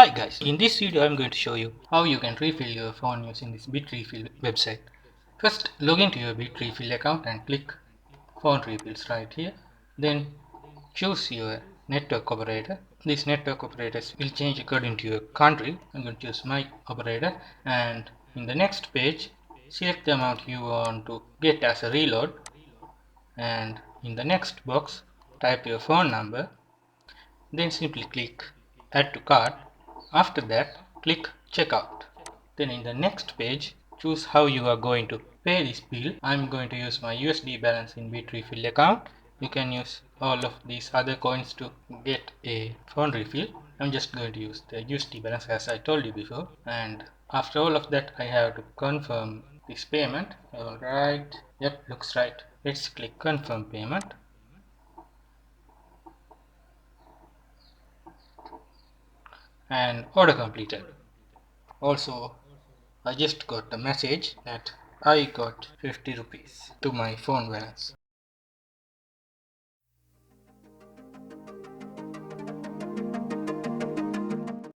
Hi guys, in this video I am going to show you how you can refill your phone using this Bitrefill website. First, log into your Bitrefill account and click phone refills right here. Then choose your network operator. These network operators will change according to your country. I'm going to choose my operator, and in the next page select the amount you want to get as a reload, and in the next box type your phone number. Then simply click add to cart. After that click checkout. Then in the next page choose how you are going to pay this bill. I'm going to use my USD balance in Bitrefill account. You can use all of these other coins to get a phone refill. I'm just going to use the USD balance as I told you before, and after all of that I have to confirm this payment. Alright, yep, looks right. Let's click confirm payment. And order completed. Also, I just got a message that I got 50 rupees to my phone balance.